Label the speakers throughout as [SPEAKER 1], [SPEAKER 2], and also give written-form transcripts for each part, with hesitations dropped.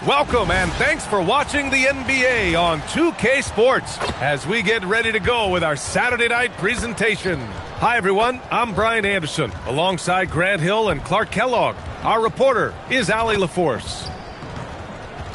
[SPEAKER 1] Welcome and thanks for watching the NBA on 2K Sports as we get ready to go with our Saturday night presentation. Hi everyone, I'm Brian Anderson alongside Grant Hill and Clark Kellogg. Our reporter is Allie LaForce.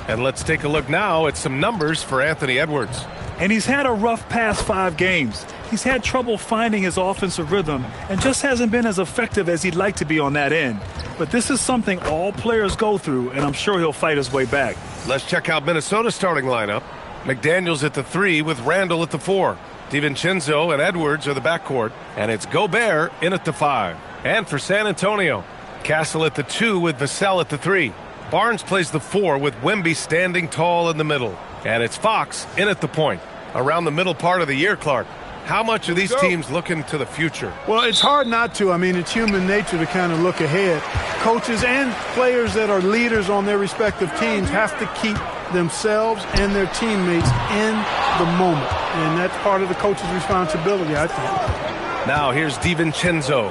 [SPEAKER 1] And let's take a look now at some numbers for Anthony Edwards.
[SPEAKER 2] And he's had a rough past 5 games. He's had trouble finding his offensive rhythm and just hasn't been as effective as he'd like to be on that end. But this is something all players go through, and I'm sure he'll fight his way back.
[SPEAKER 1] Let's check out Minnesota's starting lineup. McDaniels at the 3 with Randall at the 4. DiVincenzo and Edwards are the backcourt, and it's Gobert in at the 5. And for San Antonio, Castle at the 2 with Vassell at the 3. Barnes plays the 4 with Wemby standing tall in the middle. And it's Fox in at the point. Around the middle part of the year, Clark, how much are these teams looking to the future?
[SPEAKER 3] Well, it's hard not to. I mean, it's human nature to kind of look ahead. Coaches and players that are leaders on their respective teams have to keep themselves and their teammates in the moment. And that's part of the coach's responsibility, I think.
[SPEAKER 1] Now here's DiVincenzo.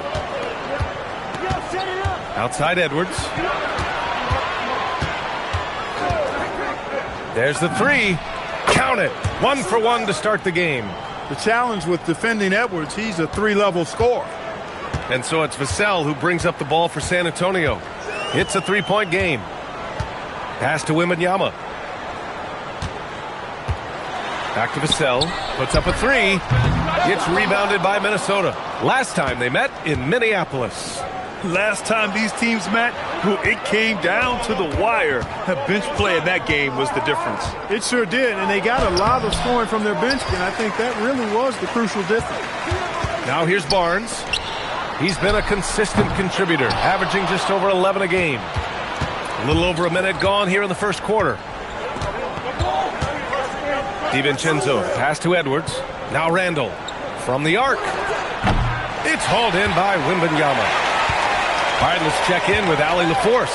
[SPEAKER 1] Outside Edwards. There's the 3. Count it. 1 for 1 to start the game.
[SPEAKER 3] The challenge with defending Edwards, he's a 3-level scorer.
[SPEAKER 1] And so it's Vassell who brings up the ball for San Antonio. It's a 3-point game. Pass to Wembanyama. Back to Vassell. Puts up a 3. It's rebounded by Minnesota. Last time they met in Minneapolis.
[SPEAKER 2] Last time these teams met, it came down to the wire. The bench play in that game was the difference.
[SPEAKER 3] It sure did, and they got a lot of scoring from their bench, and I think that really was the crucial difference.
[SPEAKER 1] Now here's Barnes. He's been a consistent contributor, averaging just over 11 a game. A little over a minute gone here in the first quarter. DiVincenzo, pass to Edwards. Now Randall from the arc. It's hauled in by Wembanyama. All right, let's check in with Allie LaForce.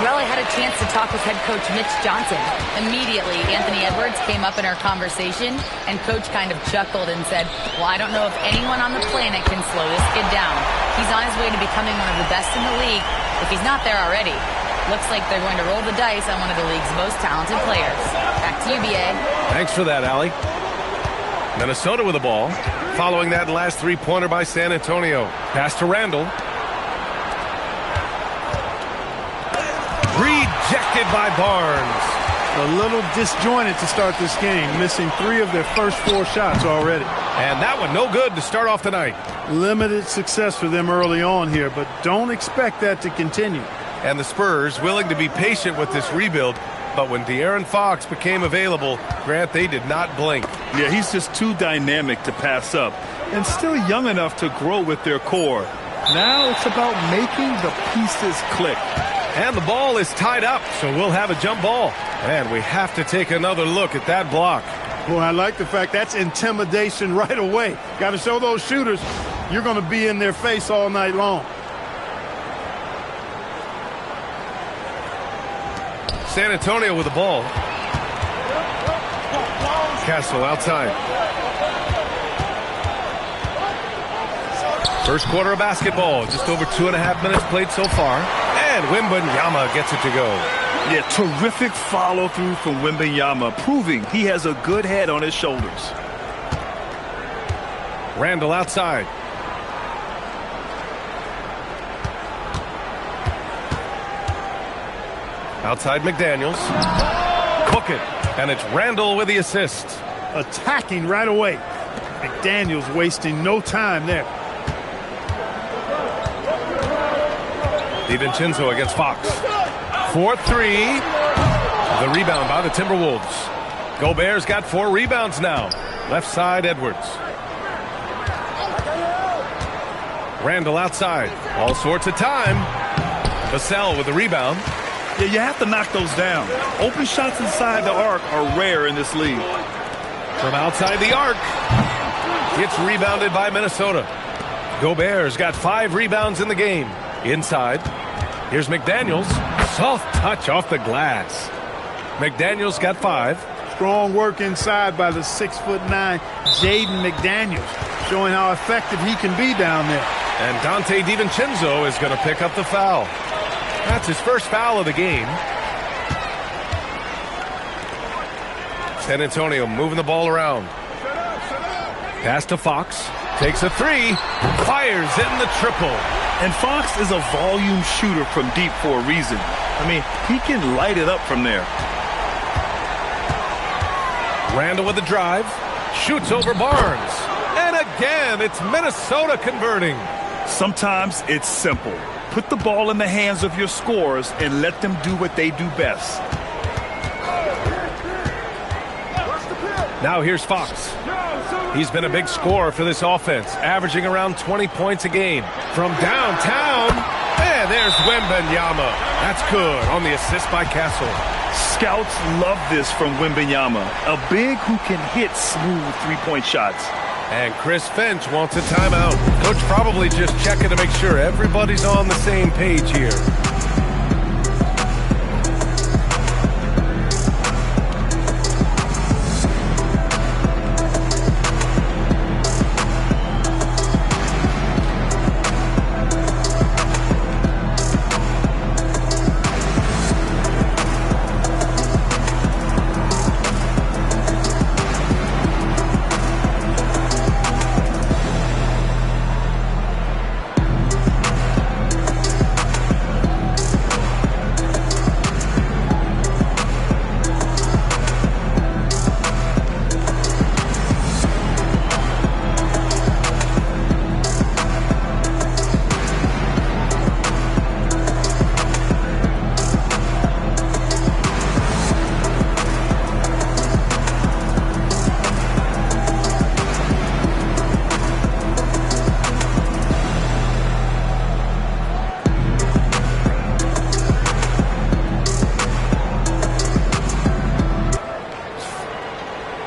[SPEAKER 4] Well, I had a chance to talk with head coach Mitch Johnson. Immediately, Anthony Edwards came up in our conversation, and coach kind of chuckled and said, well, I don't know if anyone on the planet can slow this kid down. He's on his way to becoming one of the best in the league, if he's not there already. Looks like they're going to roll the dice on one of the league's most talented players. Back to you, B.A.
[SPEAKER 1] Thanks for that, Allie. Minnesota with the ball. Following that last 3-pointer by San Antonio. Pass to Randall. Rejected by Barnes.
[SPEAKER 3] A little disjointed to start this game, missing 3 of their first 4 shots already.
[SPEAKER 1] And that one no good to start off the night.
[SPEAKER 3] Limited success for them early on here, but don't expect that to continue.
[SPEAKER 1] And the Spurs willing to be patient with this rebuild, but when De'Aaron Fox became available, Grant, they did not blink.
[SPEAKER 2] Yeah, he's just too dynamic to pass up and still young enough to grow with their core. Now it's about making the pieces click.
[SPEAKER 1] And the ball is tied up, so we'll have a jump ball. And we have to take another look at that block.
[SPEAKER 3] Well, I like the fact that's intimidation right away. Got to show those shooters you're going to be in their face all night long.
[SPEAKER 1] San Antonio with the ball. Castle outside. First quarter of basketball. Just over 2.5 minutes played so far. And Wembanyama gets it to go.
[SPEAKER 2] Yeah, terrific follow-through from Wembanyama, proving he has a good head on his shoulders.
[SPEAKER 1] Randall outside. Outside McDaniels. Cook it. And it's Randall with the assist.
[SPEAKER 3] Attacking right away. McDaniels wasting no time there.
[SPEAKER 1] DiVincenzo against Fox. 4-3. The rebound by the Timberwolves. Gobert's got 4 rebounds now. Left side, Edwards. Randall outside. All sorts of time. Vassell with the rebound.
[SPEAKER 2] Yeah, you have to knock those down. Open shots inside the arc are rare in this league.
[SPEAKER 1] From outside the arc. It's rebounded by Minnesota. Gobert's got 5 rebounds in the game. Inside. Here's McDaniels. Soft touch off the glass. McDaniels got 5.
[SPEAKER 3] Strong work inside by the 6'9" Jaden McDaniels, showing how effective he can be down there.
[SPEAKER 1] And Dante DiVincenzo is going to pick up the foul. That's his first foul of the game. San Antonio moving the ball around. Pass to Fox. Takes a three. Fires in the triple.
[SPEAKER 2] And Fox is a volume shooter from deep for a reason. I mean, he can light it up from there.
[SPEAKER 1] Randall with the drive. Shoots over Barnes. And again, it's Minnesota converting.
[SPEAKER 2] Sometimes it's simple. Put the ball in the hands of your scorers and let them do what they do best.
[SPEAKER 1] Now here's Fox. He's been a big scorer for this offense, averaging around 20 points a game. From downtown, and there's Wembanyama. That's good on the assist by Castle.
[SPEAKER 2] Scouts love this from Wembanyama, a big who can hit smooth three-point shots.
[SPEAKER 1] And Chris Finch wants a timeout. Coach probably just checking to make sure everybody's on the same page here.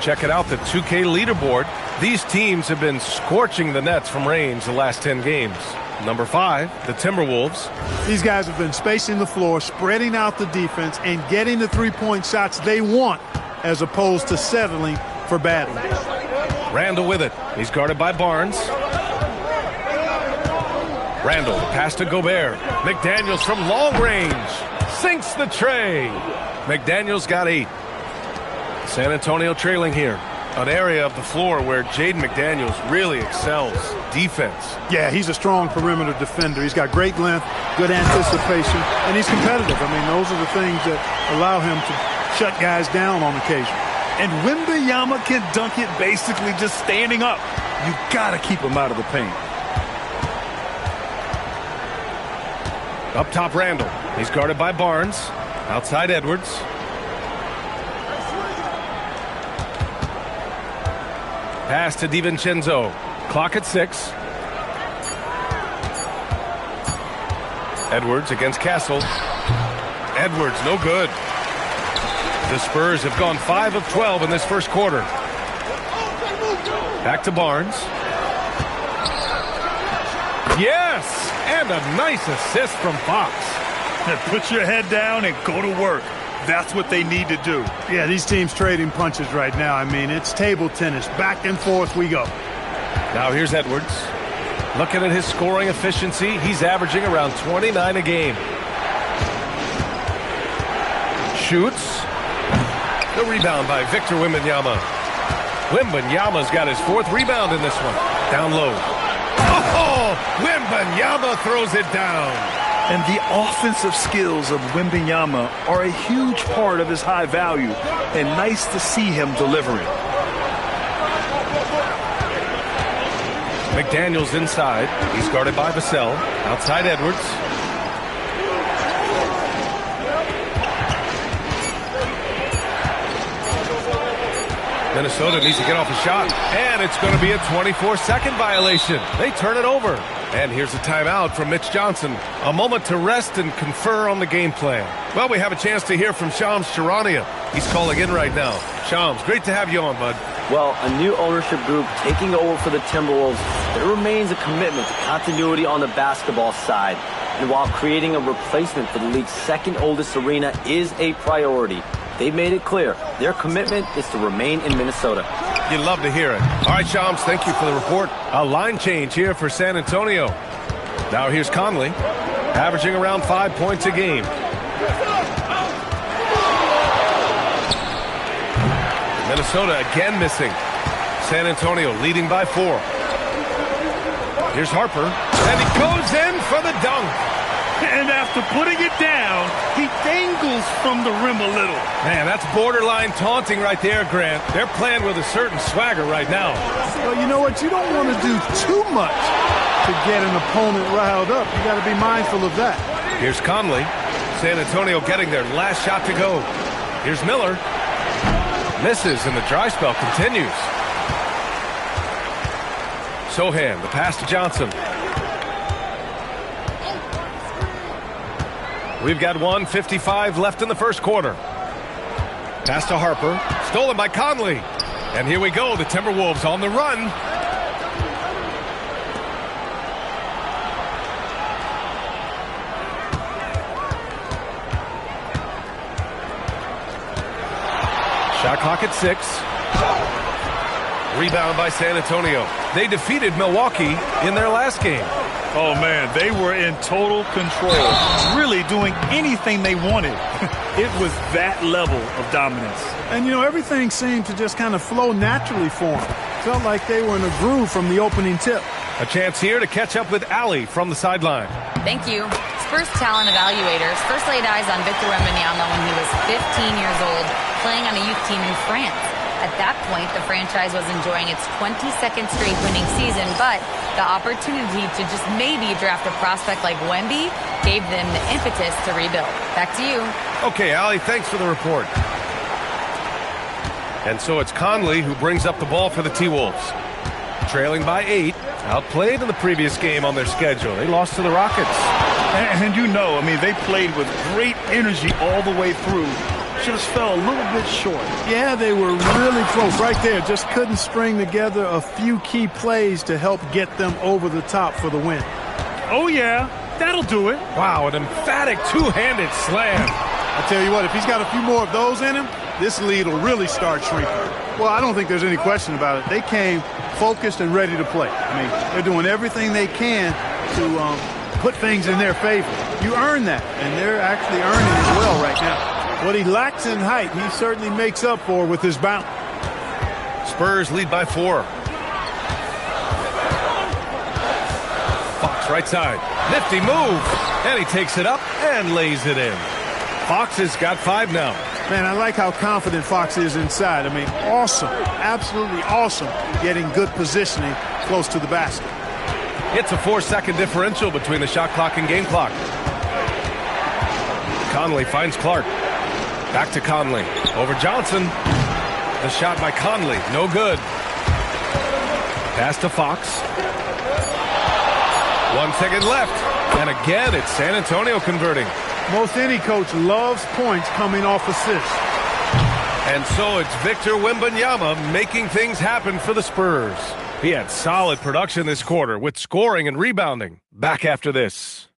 [SPEAKER 1] Check it out, the 2K leaderboard. These teams have been scorching the Nets from range the last 10 games. Number 5, the Timberwolves.
[SPEAKER 3] These guys have been spacing the floor, spreading out the defense, and getting the three-point shots they want as opposed to settling for bad ones.
[SPEAKER 1] Randall with it. He's guarded by Barnes. Randall, pass to Gobert. McDaniels from long range. Sinks the tray. McDaniels got 8. San Antonio trailing here. An area of the floor where Jaden McDaniels really excels. Defense.
[SPEAKER 3] Yeah, he's a strong perimeter defender. He's got great length, good anticipation, and he's competitive. I mean, those are the things that allow him to shut guys down on occasion.
[SPEAKER 2] And Wembanyama can dunk it basically just standing up. You got to keep him out of the paint.
[SPEAKER 1] Up top, Randall. He's guarded by Barnes. Outside, Edwards. Pass to DiVincenzo. Clock at 6. Edwards against Castle. Edwards, no good. The Spurs have gone 5 of 12 in this first quarter. Back to Barnes. Yes! And a nice assist from Fox.
[SPEAKER 2] Put your head down and go to work. That's what they need to do.
[SPEAKER 3] Yeah, these teams trading punches right now. I mean, it's table tennis. Back and forth we go.
[SPEAKER 1] Now here's Edwards. Looking at his scoring efficiency, he's averaging around 29 a game. Shoots. The rebound by Victor Wembanyama. Wembanyama's got his 4th rebound in this one. Down low. Oh, Wembanyama throws it down.
[SPEAKER 2] And the offensive skills of Wembanyama are a huge part of his high value, and nice to see him delivering.
[SPEAKER 1] McDaniels inside. He's guarded by Vassell. Outside, Edwards. Minnesota needs to get off a shot, and it's going to be a 24-second violation. They turn it over. And here's a timeout from Mitch Johnson. A moment to rest and confer on the game plan. Well, we have a chance to hear from Shams Charania. He's calling in right now. Shams, great to have you on, bud.
[SPEAKER 5] Well, a new ownership group taking over for the Timberwolves. There remains a commitment to continuity on the basketball side. And while creating a replacement for the league's second oldest arena is a priority, they've made it clear their commitment is to remain in Minnesota.
[SPEAKER 1] You'd love to hear it. All right, Shams, thank you for the report. A line change here for San Antonio. Now here's Conley, averaging around 5 points a game. Minnesota again missing. San Antonio leading by 4. Here's Harper, and he goes in for the dunk.
[SPEAKER 2] And after putting it down, he dangles from the rim a little.
[SPEAKER 1] Man, that's borderline taunting right there, Grant. They're playing with a certain swagger right now.
[SPEAKER 3] Well, you know what? You don't want to do too much to get an opponent riled up. You got to be mindful of that.
[SPEAKER 1] Here's Conley. San Antonio getting their last shot to go. Here's Miller. Misses, and the dry spell continues. Sohan, the pass to Johnson. We've got 1:55 left in the first quarter. Pass to Harper. Stolen by Conley. And here we go. The Timberwolves on the run. Shot clock at 6. Rebound by San Antonio. They defeated Milwaukee in their last game.
[SPEAKER 2] Oh, man, they were in total control, really doing anything they wanted. It was that level of dominance.
[SPEAKER 3] And, you know, everything seemed to just kind of flow naturally for them. Felt like they were in a groove from the opening tip.
[SPEAKER 1] A chance here to catch up with Ali from the sideline.
[SPEAKER 4] Thank you. Spurs talent evaluators first laid eyes on Victor Wembanyama when he was 15 years old, playing on a youth team in France. At that point, the franchise was enjoying its 22nd straight winning season, but the opportunity to just maybe draft a prospect like Wemby gave them the impetus to rebuild. Back to you.
[SPEAKER 1] Okay, Ali, thanks for the report. And so it's Conley who brings up the ball for the T-Wolves. Trailing by 8, outplayed in the previous game on their schedule. They lost to the Rockets.
[SPEAKER 2] And you know, I mean, they played with great energy all the way through. Just fell a little bit short.
[SPEAKER 3] Yeah, they were really close right there. Just couldn't string together a few key plays to help get them over the top for the win.
[SPEAKER 2] Oh, yeah, that'll do it.
[SPEAKER 1] Wow, an emphatic two-handed slam.
[SPEAKER 3] I tell you what, if he's got a few more of those in him, this lead will really start shrinking. Well, I don't think there's any question about it. They came focused and ready to play. I mean, they're doing everything they can to put things in their favor. You earn that, and they're actually earning it well right now. What he lacks in height, he certainly makes up for with his bounce.
[SPEAKER 1] Spurs lead by 4. Fox right side. Nifty move. And he takes it up and lays it in. Fox has got 5 now.
[SPEAKER 3] Man, I like how confident Fox is inside. I mean, awesome. Absolutely awesome getting good positioning close to the basket.
[SPEAKER 1] It's a 4-second differential between the shot clock and game clock. Conley finds Clark. Back to Conley. Over Johnson. The shot by Conley. No good. Pass to Fox. 1 second left. And again, it's San Antonio converting.
[SPEAKER 3] Most any coach loves points coming off assists.
[SPEAKER 1] And so it's Victor Wembanyama making things happen for the Spurs. He had solid production this quarter with scoring and rebounding. Back after this.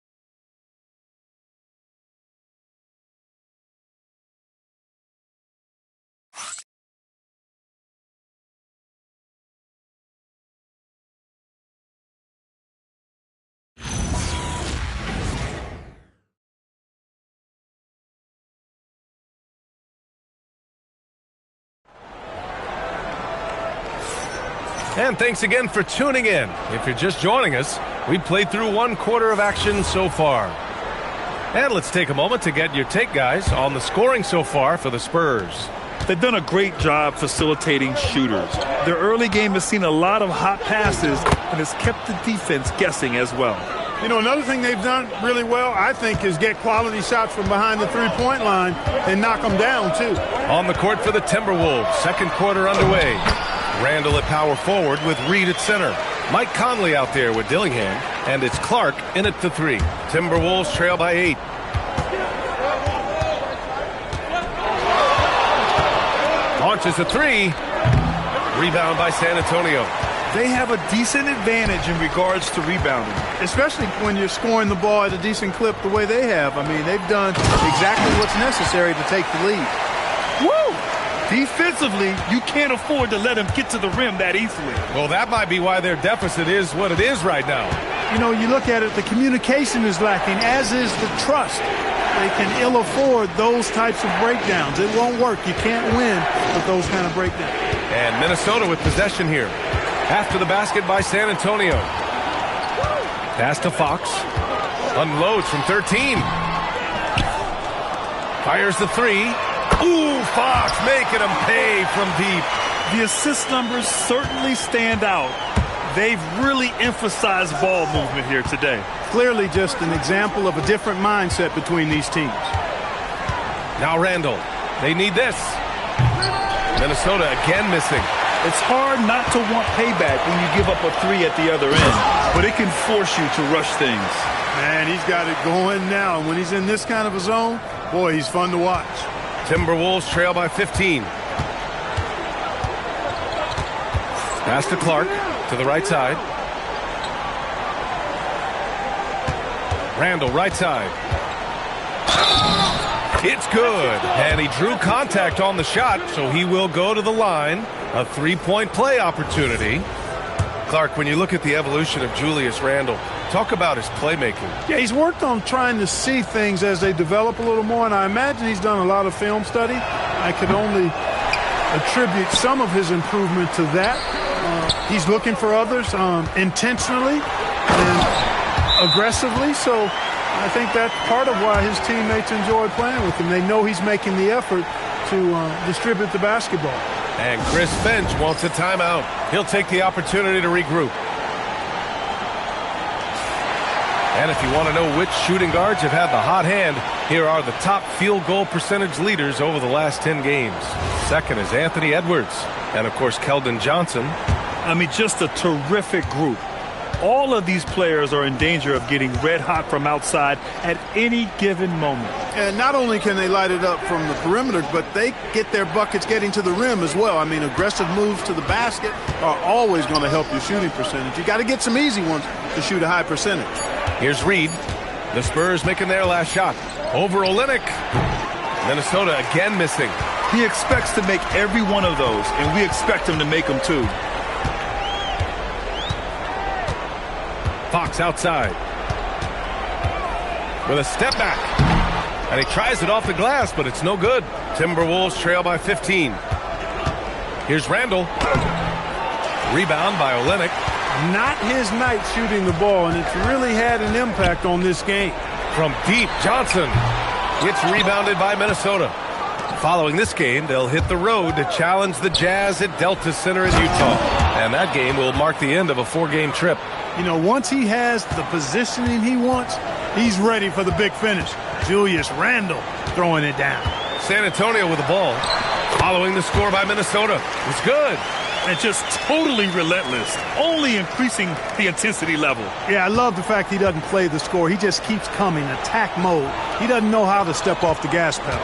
[SPEAKER 1] And thanks again for tuning in. If you're just joining us, we played through 1 quarter of action so far. And let's take a moment to get your take, guys, on the scoring so far for the Spurs.
[SPEAKER 2] They've done a great job facilitating shooters. Their early game has seen a lot of hot passes and has kept the defense guessing as well.
[SPEAKER 3] You know, another thing they've done really well, I think, is get quality shots from behind the three-point line and knock them down, too.
[SPEAKER 1] On the court for the Timberwolves, second quarter underway. Randall at power forward with Reed at center. Mike Conley out there with Dillingham. And it's Clark in at the 3. Timberwolves trail by 8. Launches a 3. Rebound by San Antonio.
[SPEAKER 2] They have a decent advantage in regards to rebounding.
[SPEAKER 3] Especially when you're scoring the ball at a decent clip the way they have. I mean, they've done exactly what's necessary to take the lead.
[SPEAKER 2] Woo! Defensively, you can't afford to let them get to the rim that easily.
[SPEAKER 1] Well, that might be why their deficit is what it is right now.
[SPEAKER 3] You know, you look at it, the communication is lacking, as is the trust. they can ill afford those types of breakdowns. It won't work. You can't win with those kind of breakdowns.
[SPEAKER 1] And Minnesota with possession here. After the basket by San Antonio. Pass to Fox. Unloads from 13. Fires the three. Ooh, Fox making him pay from deep.
[SPEAKER 2] The assist numbers certainly stand out. They've really emphasized ball movement here today.
[SPEAKER 3] Clearly just an example of a different mindset between these teams.
[SPEAKER 1] Now Randall. They need this. Minnesota again missing.
[SPEAKER 2] It's hard not to want payback when you give up a three at the other end, but it can force you to rush things.
[SPEAKER 3] Man, he's got it going now. And when he's in this kind of a zone, boy, he's fun to watch.
[SPEAKER 1] Timberwolves trail by 15. Pass to Clark to the right side. Randall right side. It's good. And he drew contact on the shot, so he will go to the line. A three-point play opportunity. Clark, when you look at the evolution of Julius Randle, talk about his playmaking.
[SPEAKER 3] Yeah, he's worked on trying to see things as they develop a little more, and I imagine he's done a lot of film study. I could only attribute some of his improvement to that. He's looking for others intentionally and aggressively, so I think that's part of why his teammates enjoy playing with him. They know he's making the effort to distribute the basketball.
[SPEAKER 1] And Chris Finch wants a timeout. He'll take the opportunity to regroup. And if you want to know which shooting guards have had the hot hand, here are the top field goal percentage leaders over the last 10 games. Second is Anthony Edwards. And, of course, Keldon Johnson.
[SPEAKER 2] I mean, just a terrific group. All of these players are in danger of getting red hot from outside at any given moment.
[SPEAKER 3] And not only can they light it up from the perimeter, but they get their buckets getting to the rim as well. I mean, aggressive moves to the basket are always going to help your shooting percentage. You got to get some easy ones to shoot a high percentage.
[SPEAKER 1] Here's Reed. The Spurs making their last shot. Over Olynyk. Minnesota again missing.
[SPEAKER 2] He expects to make every one of those, and we expect him to make them too.
[SPEAKER 1] Fox outside. With a step back. And he tries it off the glass, but it's no good. Timberwolves trail by 15. Here's Randall. Rebound by Olynyk.
[SPEAKER 3] Not his night shooting the ball, and it's really had an impact on this game.
[SPEAKER 1] From deep, Johnson. It's rebounded by Minnesota. Following this game, they'll hit the road to challenge the Jazz at Delta Center in Utah. And that game will mark the end of a 4-game trip.
[SPEAKER 3] You know, once he has the positioning he wants, he's ready for the big finish. Julius Randle throwing it down.
[SPEAKER 1] San Antonio with the ball. Following the score by Minnesota. It's good.
[SPEAKER 2] And just totally relentless, only increasing the intensity level.
[SPEAKER 3] Yeah, I love the fact he doesn't play the score. He just keeps coming, attack mode. He doesn't know how to step off the gas pedal.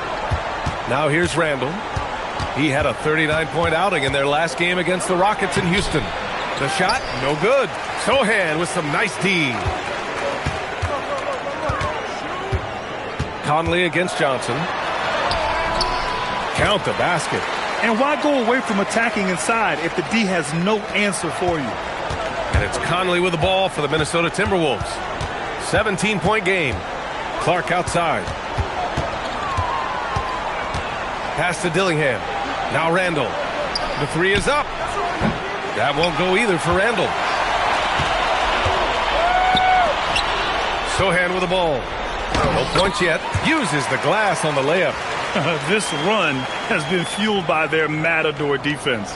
[SPEAKER 1] Now here's Randall. He had a 39-point outing in their last game against the Rockets in Houston. The shot, no good. Sohan with some nice D. Conley against Johnson. Count the basket.
[SPEAKER 2] And why go away from attacking inside if the D has no answer for you?
[SPEAKER 1] And it's Conley with the ball for the Minnesota Timberwolves. 17-point game. Clark outside. Pass to Dillingham. Now Randall. The three is up. That won't go either for Randall. Sohan with the ball. No points yet. Uses the glass on the layup.
[SPEAKER 2] This run has been fueled by their Matador defense.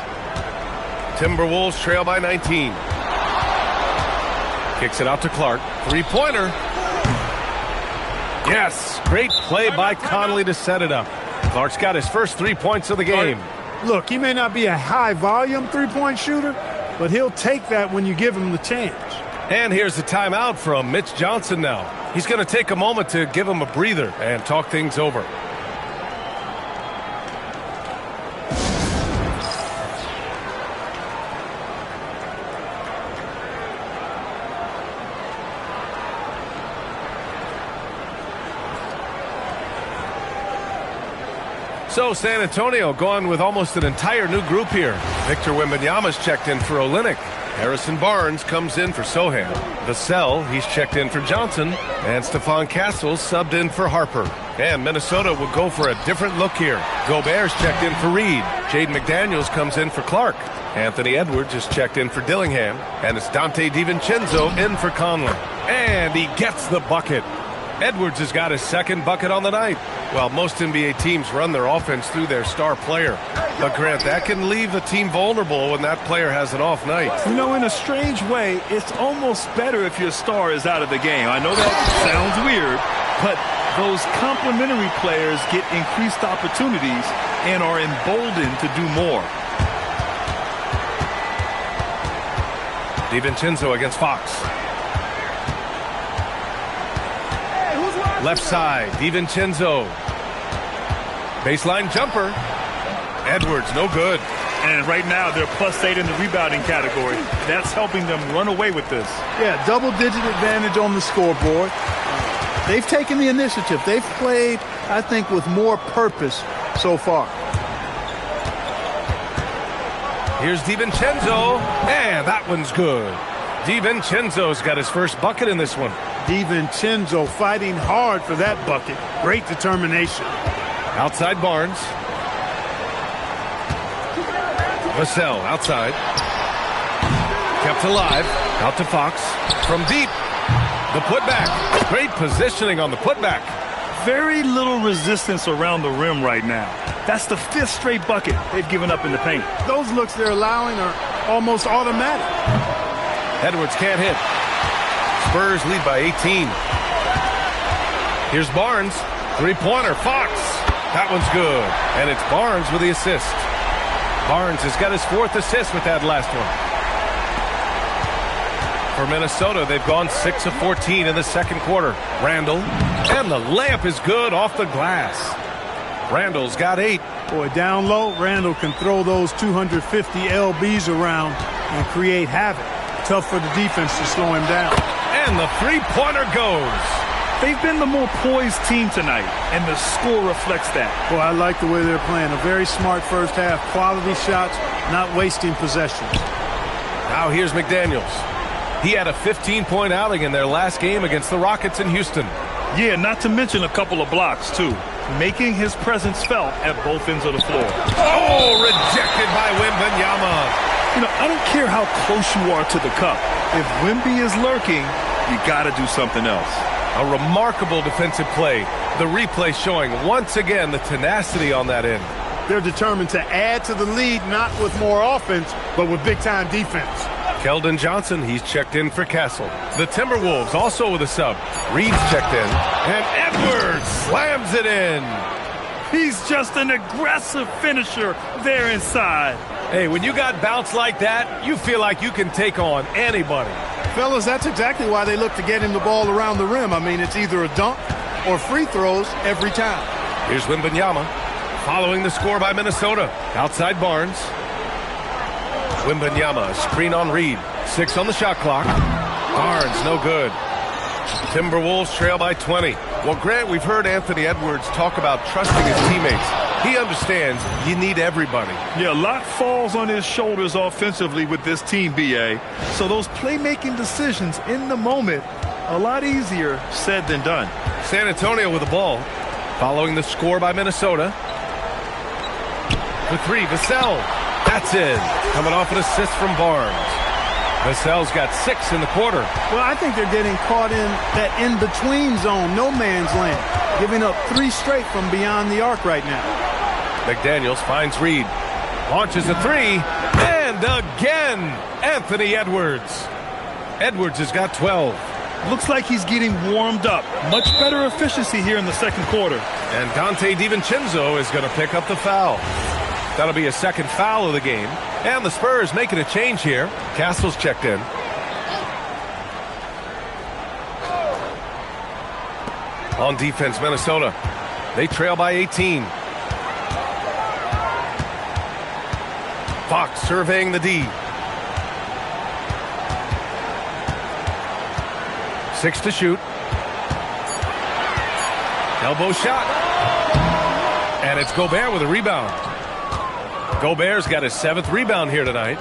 [SPEAKER 1] Timberwolves trail by 19. Kicks it out to Clark. Three-pointer. Yes. Great play by Conley to set it up. Clark's got his first 3 points of the game.
[SPEAKER 3] Look, he may not be a high-volume three-point shooter, but he'll take that when you give him the chance.
[SPEAKER 1] And here's the timeout from Mitch Johnson now. He's going to take a moment to give him a breather and talk things over. So San Antonio going with almost an entire new group here. Victor Wembanyama's checked in for Olynyk. Harrison Barnes comes in for Sohan. Vassell, he's checked in for Johnson. And Stephon Castles subbed in for Harper. And Minnesota will go for a different look here. Gobert's checked in for Reed. Jaden McDaniels comes in for Clark. Anthony Edwards is checked in for Dillingham. And it's Dante DiVincenzo in for Conley. And he gets the bucket. Edwards has got his second bucket on the night. Well, most NBA teams run their offense through their star player. But, Grant, that can leave a team vulnerable when that player has an off night.
[SPEAKER 2] You know, in a strange way, it's almost better if your star is out of the game. I know that sounds weird, but those complementary players get increased opportunities and are emboldened to do more.
[SPEAKER 1] DiVincenzo against Fox. Left side, DiVincenzo. Baseline jumper. Edwards, no good.
[SPEAKER 2] And right now, they're +8 in the rebounding category. That's helping them run away with this.
[SPEAKER 3] Yeah, double-digit advantage on the scoreboard. They've taken the initiative. They've played, I think, with more purpose so far.
[SPEAKER 1] Here's DiVincenzo, and that one's good. DiVincenzo's got his first bucket in this one.
[SPEAKER 3] DiVincenzo fighting hard for that bucket. Great determination.
[SPEAKER 1] Outside Barnes. Vassell outside. Kept alive. Out to Fox. From deep. The putback. Great positioning on the putback.
[SPEAKER 2] Very little resistance around the rim right now. That's the 5th straight bucket they've given up in the paint.
[SPEAKER 3] Those looks they're allowing are almost automatic.
[SPEAKER 1] Edwards can't hit. Spurs lead by 18. Here's Barnes. Three-pointer. Fox. That one's good. And it's Barnes with the assist. Barnes has got his 4th assist with that last one. For Minnesota, they've gone 6 of 14 in the second quarter. Randall. And the layup is good off the glass. Randall's got 8.
[SPEAKER 3] Boy, down low, Randall can throw those 250 LBs around and create havoc. Tough for the defense to slow him down.
[SPEAKER 1] And the three-pointer goes.
[SPEAKER 2] They've been the more poised team tonight, and the score reflects that.
[SPEAKER 3] Boy, I like the way they're playing. A very smart first half. Quality shots, not wasting possessions.
[SPEAKER 1] Now here's McDaniels. He had a 15-point outing in their last game against the Rockets in Houston.
[SPEAKER 2] Yeah, not to mention a couple of blocks, too. Making his presence felt at both ends of the floor.
[SPEAKER 1] Oh, rejected by Wembanyama.
[SPEAKER 2] You know, I don't care how close you are to the cup. If Wemby is lurking, you got to do something else.
[SPEAKER 1] A remarkable defensive play. The replay showing once again the tenacity on that end.
[SPEAKER 3] They're determined to add to the lead, not with more offense, but with big-time defense.
[SPEAKER 1] Keldon Johnson, he's checked in for Castle. The Timberwolves also with a sub. Reed's checked in. And Edwards slams it in.
[SPEAKER 2] He's just an aggressive finisher there inside.
[SPEAKER 1] Hey, when you got bounce like that, you feel like you can take on anybody.
[SPEAKER 3] Fellas, that's exactly why they look to get him the ball around the rim. I mean, it's either a dunk or free throws every time.
[SPEAKER 1] Here's Wembanyama following the score by Minnesota. Outside Barnes. Wembanyama, screen on Reed. 6 on the shot clock. Barnes, no good. Timberwolves trail by 20. Well, Grant, we've heard Anthony Edwards talk about trusting his teammates. He understands you need everybody.
[SPEAKER 2] Yeah, a lot falls on his shoulders offensively with this team, B.A. So those playmaking decisions in the moment, a lot easier said than done.
[SPEAKER 1] San Antonio with the ball. Following the score by Minnesota. For 3, Vassell. That's in. Coming off an assist from Barnes. Vassell's got 6 in the quarter.
[SPEAKER 3] Well, I think they're getting caught in that in-between zone, no man's land, giving up 3 straight from beyond the arc right now.
[SPEAKER 1] McDaniels finds Reed. Launches a 3. And again, Anthony Edwards. Edwards has got 12.
[SPEAKER 2] Looks like he's getting warmed up. Much better efficiency here in the second quarter.
[SPEAKER 1] And Dante DiVincenzo is going to pick up the foul. That'll be a second foul of the game. And the Spurs making a change here. Castle's checked in. On defense, Minnesota. They trail by 18. Fox surveying the D. 6 to shoot. Elbow shot. And it's Gobert with a rebound. Gobert's got his 7th rebound here tonight.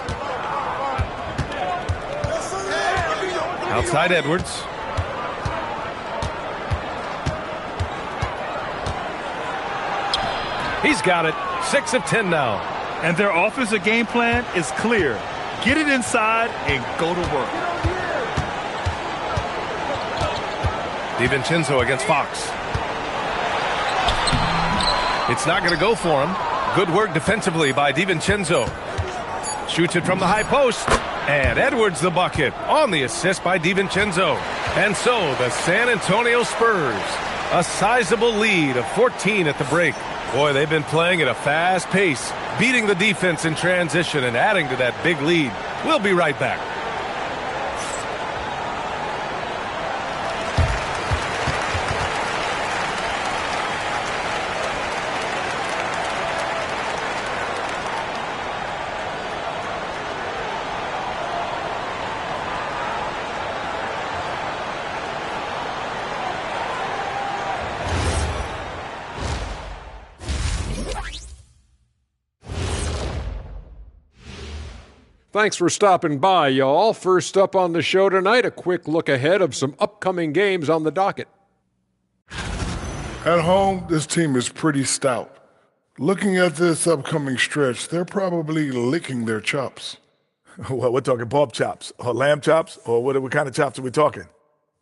[SPEAKER 1] Outside Edwards. He's got it. 6 of 10 now.
[SPEAKER 2] And their offensive game plan is clear. Get it inside and go to work.
[SPEAKER 1] DiVincenzo against Fox. It's not going to go for him. Good work defensively by DiVincenzo. Shoots it from the high post. And Edwards the bucket on the assist by DiVincenzo. And so the San Antonio Spurs, a sizable lead of 14 at the break. Boy, they've been playing at a fast pace, beating the defense in transition and adding to that big lead. We'll be right back.
[SPEAKER 6] Thanks for stopping by, y'all. First up on the show tonight, a quick look ahead of some upcoming games on the docket.
[SPEAKER 7] At home, this team is pretty stout. Looking at this upcoming stretch, they're probably licking their chops.
[SPEAKER 8] Well, we're talking pork chops or lamb chops, or what kind of chops are we talking?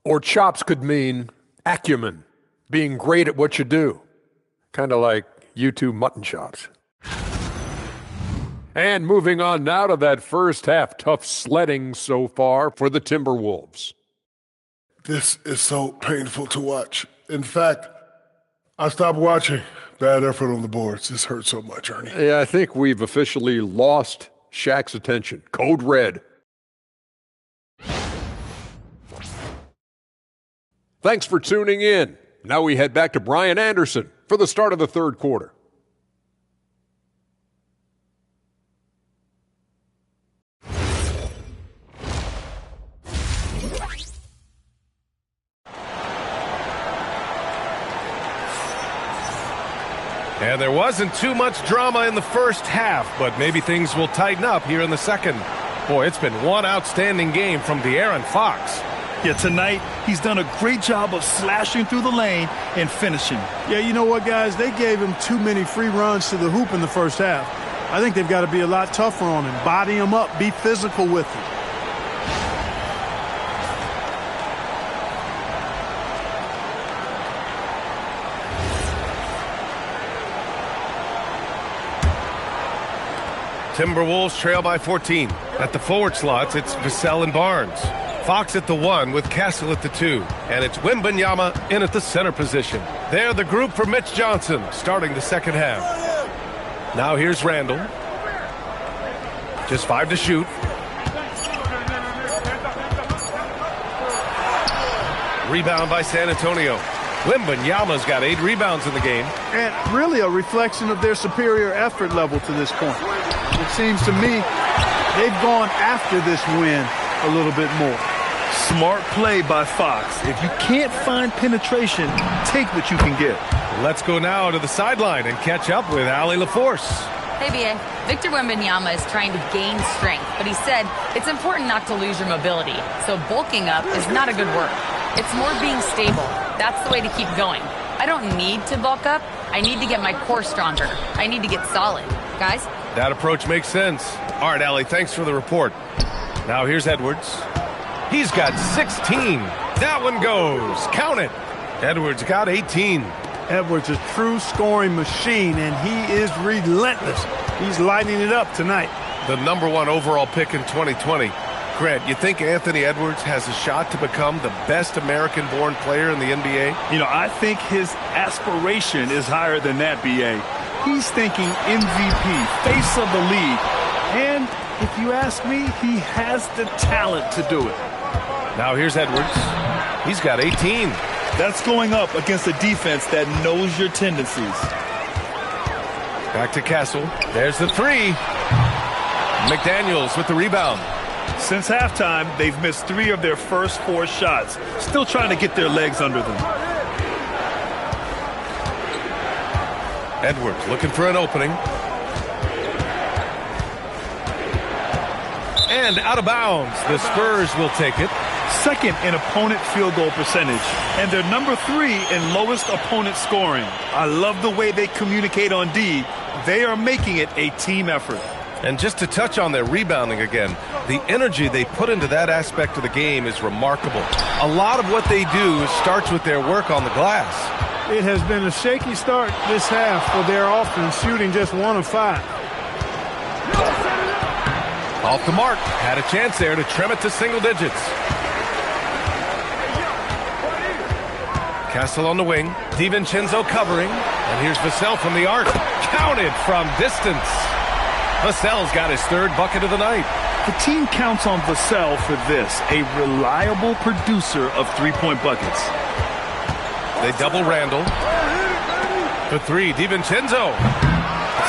[SPEAKER 6] Or chops could mean acumen, being great at what you do. Kind of like you two mutton chops. And moving on now to that first half, tough sledding so far for the Timberwolves.
[SPEAKER 7] This is so painful to watch. In fact, I stopped watching. Bad effort on the boards. This hurts so much, Ernie.
[SPEAKER 6] Yeah, I think we've officially lost Shaq's attention. Code red. Thanks for tuning in. Now we head back to Brian Anderson for the start of the third quarter.
[SPEAKER 1] And there wasn't too much drama in the first half, but maybe things will tighten up here in the second. Boy, it's been one outstanding game from De'Aaron Fox.
[SPEAKER 2] Yeah, tonight he's done a great job of slashing through the lane and finishing.
[SPEAKER 3] Yeah, you know what, guys? They gave him too many free runs to the hoop in the first half. I think they've got to be a lot tougher on him. Body him up. Be physical with him.
[SPEAKER 1] Timberwolves trail by 14. At the forward slots, it's Vassell and Barnes. Fox at the 1 with Castle at the 2. And it's Wembanyama in at the center position. They're the group for Mitch Johnson starting the second half. Now here's Randall. Just 5 to shoot. Rebound by San Antonio. Wembanyama's got 8 rebounds in the game.
[SPEAKER 3] And really a reflection of their superior effort level to this point. It seems to me they've gone after this win a little bit more.
[SPEAKER 2] Smart play by Fox. If you can't find penetration, take what you can get.
[SPEAKER 1] Let's go now to the sideline and catch up with Allie LaForce.
[SPEAKER 4] Hey, B.A. Victor Wembanyama is trying to gain strength, but he said it's important not to lose your mobility. So bulking up is not a good word. It's more being stable. That's the way to keep going. I don't need to bulk up. I need to get my core stronger. I need to get solid. Guys?
[SPEAKER 1] That approach makes sense. All right, Allie, thanks for the report. Now here's Edwards. He's got 16. That one goes. Count it. Edwards got 18.
[SPEAKER 3] Edwards, a true scoring machine, and he is relentless. He's lighting it up tonight.
[SPEAKER 1] The #1 overall pick in 2020. Grant, you think Anthony Edwards has a shot to become the best American-born player in the NBA?
[SPEAKER 2] You know, I think his aspiration is higher than that, B.A. He's thinking MVP, face of the league. And if you ask me, he has the talent to do it.
[SPEAKER 1] Now here's Edwards. He's got 18.
[SPEAKER 2] That's going up against a defense that knows your tendencies.
[SPEAKER 1] Back to Castle. There's the 3. McDaniels with the rebound.
[SPEAKER 2] Since halftime, they've missed 3 of their first 4 shots. Still trying to get their legs under them.
[SPEAKER 1] Edwards looking for an opening. And out of bounds. The Spurs will take it.
[SPEAKER 2] second in opponent field goal percentage, and they're number 3 in lowest opponent scoring. I love the way they communicate on D. They are making it a team effort.
[SPEAKER 1] And just to touch on their rebounding again, the energy they put into that aspect of the game is remarkable. A lot of what they do starts with their work on the glass.
[SPEAKER 3] It has been a shaky start this half for their offense, shooting just 1 of 5.
[SPEAKER 1] Off the mark. Had a chance there to trim it to single digits. Castle on the wing. DiVincenzo covering. And here's Vassell from the arc. Counted from distance. Vassell's got his 3rd bucket of the night.
[SPEAKER 2] The team counts on Vassell for this, a reliable producer of 3-point buckets.
[SPEAKER 1] They double Randall. For 3, DiVincenzo.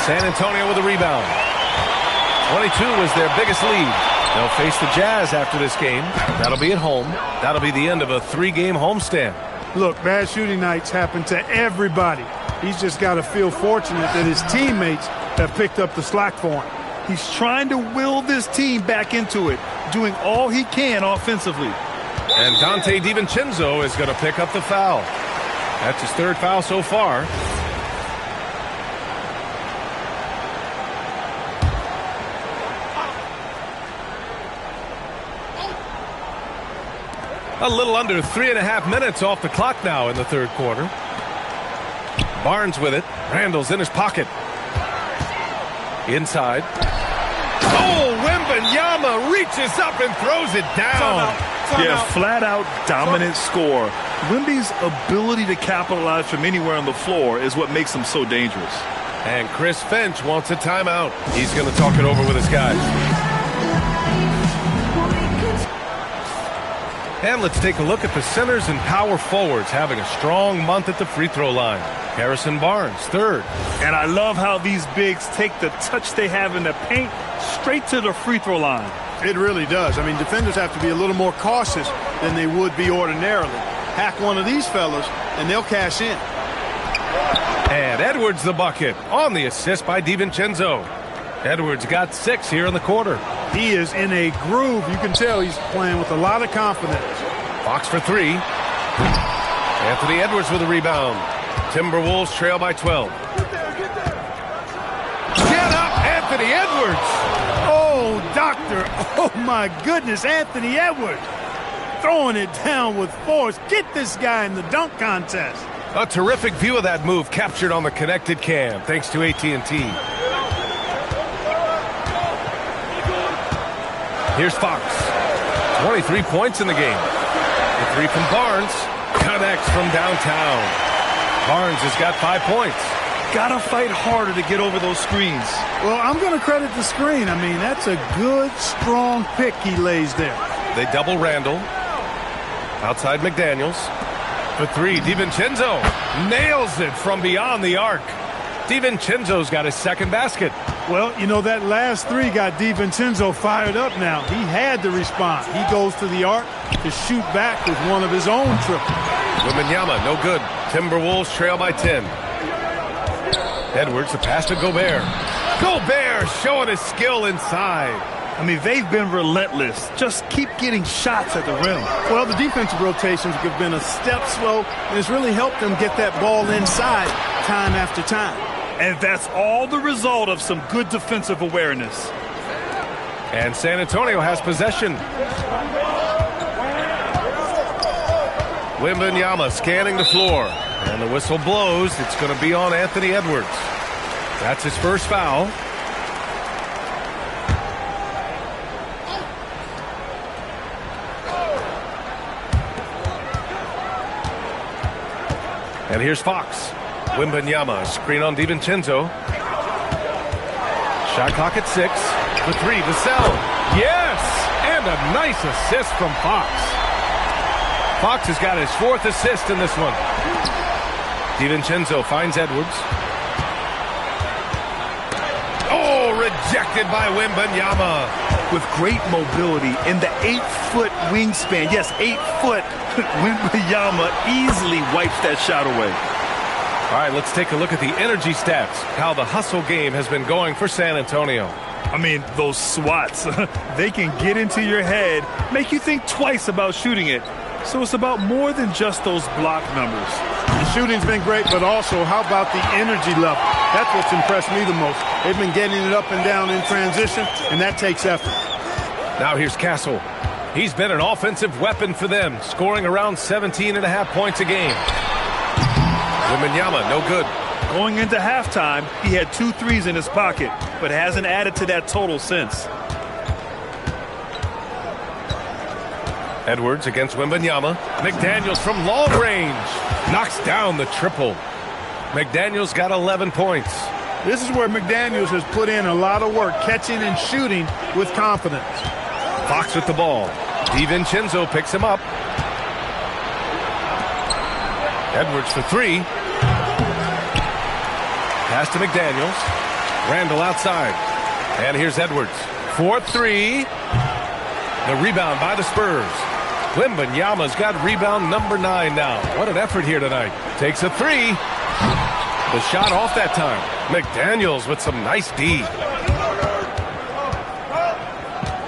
[SPEAKER 1] San Antonio with a rebound. 22 was their biggest lead. They'll face the Jazz after this game. That'll be at home. That'll be the end of a 3-game homestand.
[SPEAKER 3] Look, bad shooting nights happen to everybody. He's just got to feel fortunate that his teammates have picked up the slack for him.
[SPEAKER 2] He's trying to will this team back into it, doing all he can offensively.
[SPEAKER 1] And Dante DiVincenzo is going to pick up the foul. That's his 3rd foul so far. A little under 3.5 minutes off the clock now in the 3rd quarter. Barnes with it. Randall's in his pocket. Inside. Oh, Wembanyama reaches up and throws it down.
[SPEAKER 2] Yeah, flat-out dominant score. Wemby's ability to capitalize from anywhere on the floor is what makes him so dangerous.
[SPEAKER 1] And Chris Finch wants a timeout. He's going to talk it over with his guys. And let's take a look at the centers and power forwards having a strong month at the free throw line. Harrison Barnes, 3rd.
[SPEAKER 2] And I love how these bigs take the touch they have in the paint straight to the free throw line.
[SPEAKER 3] It really does. I mean, defenders have to be a little more cautious than they would be ordinarily. Hack one of these fellas, and they'll cash in.
[SPEAKER 1] And Edwards the bucket on the assist by DiVincenzo. Edwards got 6 here in the quarter.
[SPEAKER 3] He is in a groove. You can tell he's playing with a lot of confidence.
[SPEAKER 1] Fox for 3. Anthony Edwards with a rebound. Timberwolves trail by 12. Get up, Anthony Edwards!
[SPEAKER 3] Oh, doctor. Oh, my goodness, Anthony Edwards. Throwing it down with force. Get this guy in the dunk contest.
[SPEAKER 1] A terrific view of that move captured on the connected cam, thanks to AT&T. Here's Fox. 23 points in the game. The 3 from Barnes. Connects from downtown. Barnes has got 5 points.
[SPEAKER 2] Gotta fight harder to get over those screens.
[SPEAKER 3] Well, I'm going to credit the screen. I mean, that's a good, strong pick he lays there.
[SPEAKER 1] They double Randall. Outside McDaniels. For 3, DiVincenzo nails it from beyond the arc. DiVincenzo's got his 2nd basket.
[SPEAKER 3] Well, you know, that last 3 got DiVincenzo fired up now. He had to respond. He goes to the arc to shoot back with one of his own triples.
[SPEAKER 1] Wembanyama, no good. Timberwolves trail by 10. Edwards, the pass to Gobert. Gobert showing his skill inside.
[SPEAKER 2] I mean, they've been relentless. Just keep getting shots at the rim.
[SPEAKER 3] Well, the defensive rotations have been a step slow, and it's really helped them get that ball inside time after time.
[SPEAKER 2] And that's all the result of some good defensive awareness.
[SPEAKER 1] And San Antonio has possession. Wembanyama scanning the floor. And the whistle blows. It's going to be on Anthony Edwards. That's his 1st foul. And here's Fox. Wembanyama, screen on DiVincenzo. Shot clock at 6. For 3, Vassell. Yes! And a nice assist from Fox. Fox has got his 4th assist in this one. DiVincenzo finds Edwards. Oh, rejected by Wembanyama.
[SPEAKER 2] With great mobility in the 8-foot wingspan. Yes, 8 foot. Wembanyama easily wipes that shot away.
[SPEAKER 1] All right, let's take a look at the energy stats, how the hustle game has been going for San Antonio.
[SPEAKER 2] I mean, those swats, they can get into your head, make you think twice about shooting it. So it's about more than just those block numbers.
[SPEAKER 3] The shooting's been great, but also how about the energy level? That's what's impressed me the most. They've been getting it up and down in transition, and that takes effort.
[SPEAKER 1] Now here's Castle. He's been an offensive weapon for them, scoring around 17.5 points a game. Wembanyama, no good.
[SPEAKER 2] Going into halftime, he had 2 threes in his pocket, but hasn't added to that total since.
[SPEAKER 1] Edwards against Wembanyama. McDaniels from long range knocks down the triple. McDaniels got 11 points.
[SPEAKER 3] This is where McDaniels has put in a lot of work, catching and shooting with confidence.
[SPEAKER 1] Fox with the ball. DiVincenzo picks him up. Edwards for 3. Pass to McDaniels. Randall outside. And here's Edwards. 4-3. The rebound by the Spurs. Wembanyama's got rebound number 9 now. What an effort here tonight. Takes a 3. The shot off that time. McDaniels with some nice D.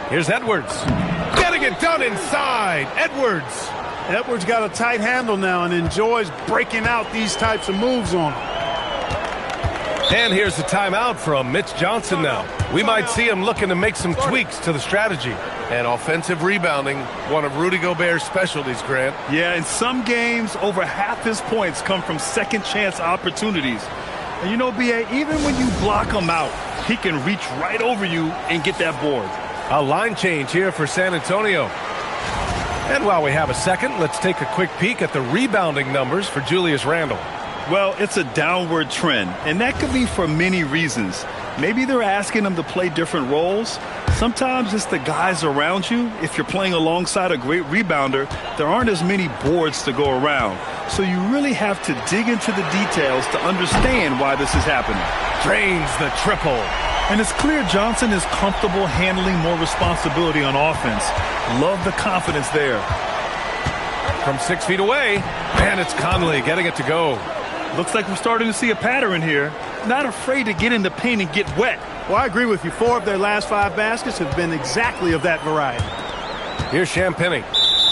[SPEAKER 1] Here's Edwards. Getting it done inside. Edwards.
[SPEAKER 3] Edwards got a tight handle now and enjoys breaking out these types of moves on him.
[SPEAKER 1] And here's the timeout from Mitch Johnson now. We might see him looking to make some tweaks to the strategy. And offensive rebounding, one of Rudy Gobert's specialties, Grant.
[SPEAKER 2] Yeah, in some games, over half his points come from second chance opportunities. And you know, B.A., even when you block him out, he can reach right over you and get that board.
[SPEAKER 1] A line change here for San Antonio. And while we have a second, let's take a quick peek at the rebounding numbers for Julius Randle.
[SPEAKER 2] Well, it's a downward trend, and that could be for many reasons. Maybe they're asking him to play different roles. Sometimes it's the guys around you. If you're playing alongside a great rebounder, there aren't as many boards to go around. So you really have to dig into the details to understand why this is happening.
[SPEAKER 1] Drains the triple.
[SPEAKER 2] And it's clear Johnson is comfortable handling more responsibility on offense. Love the confidence there.
[SPEAKER 1] From 6 feet away, and it's Conley getting it to go.
[SPEAKER 2] Looks like we're starting to see a pattern here. Not afraid to get in the paint and get wet.
[SPEAKER 3] Well, I agree with you. 4 of their last 5 baskets have been exactly of that variety.
[SPEAKER 1] Here's Champagnie.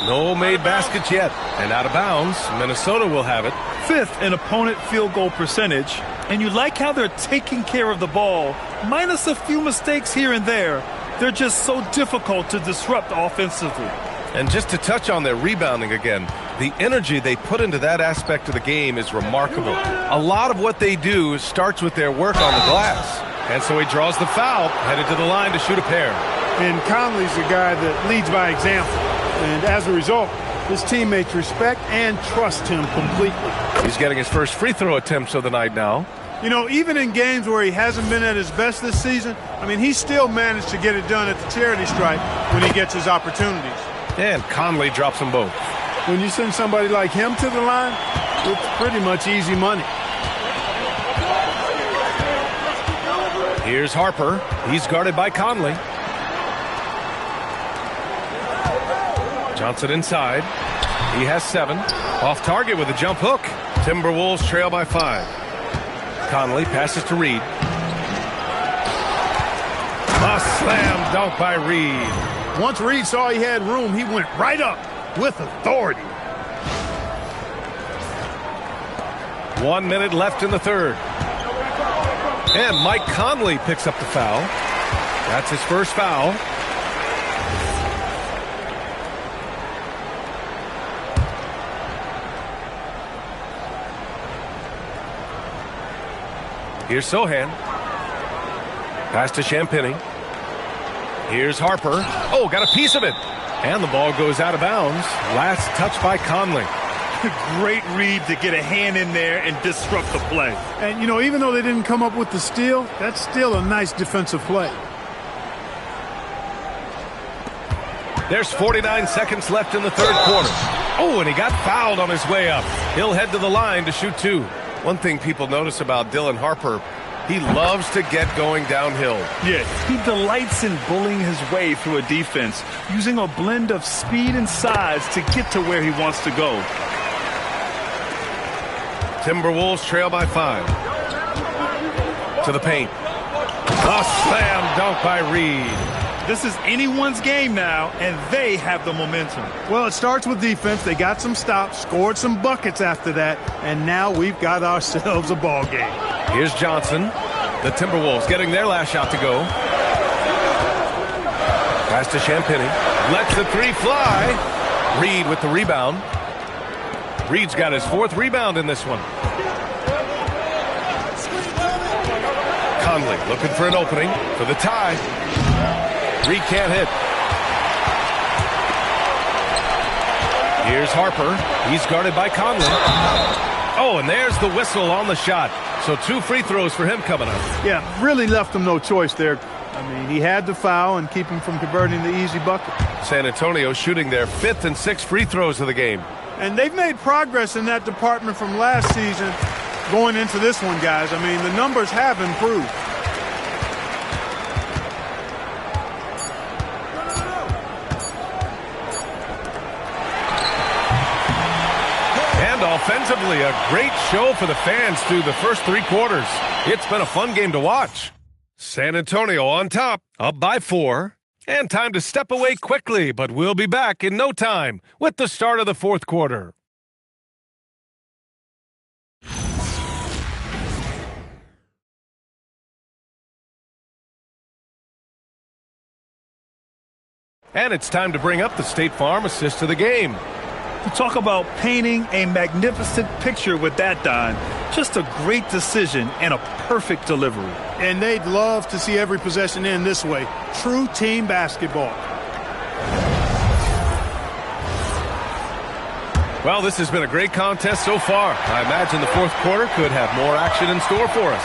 [SPEAKER 1] No made baskets yet. And out of bounds, Minnesota will have it.
[SPEAKER 2] 5th in opponent field goal percentage. And you like how they're taking care of the ball, minus a few mistakes here and there. They're just so difficult to disrupt offensively.
[SPEAKER 1] And just to touch on their rebounding again, the energy they put into that aspect of the game is remarkable. A lot of what they do starts with their work on the glass. And so he draws the foul, headed to the line to shoot a pair.
[SPEAKER 3] And Conley's the guy that leads by example. And as a result, his teammates respect and trust him completely.
[SPEAKER 1] He's getting his first free throw attempts of the night now.
[SPEAKER 3] You know, even in games where he hasn't been at his best this season, I mean, he still managed to get it done at the charity stripe when he gets his opportunities.
[SPEAKER 1] And Conley drops them both.
[SPEAKER 3] When you send somebody like him to the line, it's pretty much easy money.
[SPEAKER 1] Here's Harper. He's guarded by Conley. Johnson inside. He has 7. Off target with a jump hook. Timberwolves trail by 5. Conley passes to Reed. A slam dunk by Reed.
[SPEAKER 3] Once Reed saw he had room, he went right up with authority.
[SPEAKER 1] 1 minute left in the third. And Mike Conley picks up the foul. That's his first foul. Here's Sohan. Pass to Champagnie. Here's Harper. Oh, got a piece of it. And the ball goes out of bounds. Last touch by Conley.
[SPEAKER 2] Great read to get a hand in there and disrupt the play.
[SPEAKER 3] And, you know, even though they didn't come up with the steal, that's still a nice defensive play.
[SPEAKER 1] There's 49 seconds left in the third quarter. Oh, and he got fouled on his way up. He'll head to the line to shoot 2. One thing people notice about Dylan Harper, he loves to get going downhill.
[SPEAKER 2] Yeah, he delights in bullying his way through a defense, using a blend of speed and size to get to where he wants to go.
[SPEAKER 1] Timberwolves trail by 5. To the paint. A slam dunk by Reed.
[SPEAKER 2] This is anyone's game now, and they have the momentum.
[SPEAKER 3] Well, it starts with defense. They got some stops, scored some buckets after that, and now we've got ourselves a ball game.
[SPEAKER 1] Here's Johnson. The Timberwolves getting their last shot to go. Pass to Champagnie. Lets the three fly. Reed with the rebound. Reed's got his 4th rebound in this one. Conley looking for an opening for the tie. Reed can't hit. Here's Harper. He's guarded by Conley. Oh, and there's the whistle on the shot. So 2 free throws for him coming up.
[SPEAKER 3] Yeah, really left him no choice there. I mean, he had to foul and keep him from converting the easy bucket.
[SPEAKER 1] San Antonio shooting their 5th and 6th free throws of the game.
[SPEAKER 3] And they've made progress in that department from last season going into this one, guys. I mean, the numbers have improved.
[SPEAKER 1] And offensively, a great show for the fans through the first 3 quarters. It's been a fun game to watch. San Antonio on top, up by 4. And time to step away quickly, but we'll be back in no time with the start of the 4th quarter. And it's time to bring up the State Farm assist of the game.
[SPEAKER 2] You talk about painting a magnificent picture with that, Don. Just a great decision and a perfect delivery.
[SPEAKER 3] And they'd love to see every possession end this way. True team basketball.
[SPEAKER 1] Well, this has been a great contest so far. I imagine the 4th quarter could have more action in store for us.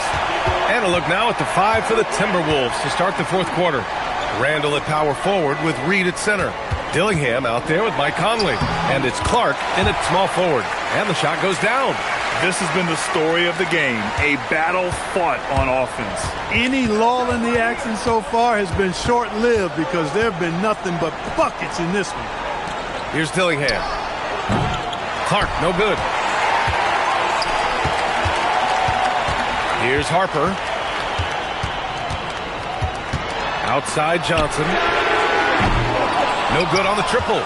[SPEAKER 1] And a look now at the 5 for the Timberwolves to start the 4th quarter. Randall at power forward with Reed at center. Dillingham out there with Mike Conley. And it's Clark in at small forward. And the shot goes down.
[SPEAKER 2] This has been the story of the game, a battle fought on offense.
[SPEAKER 3] Any lull in the action so far has been short-lived because there have been nothing but buckets in this one.
[SPEAKER 1] Here's Dillingham. Clark, no good. Here's Harper. Outside Johnson. No good on the triple.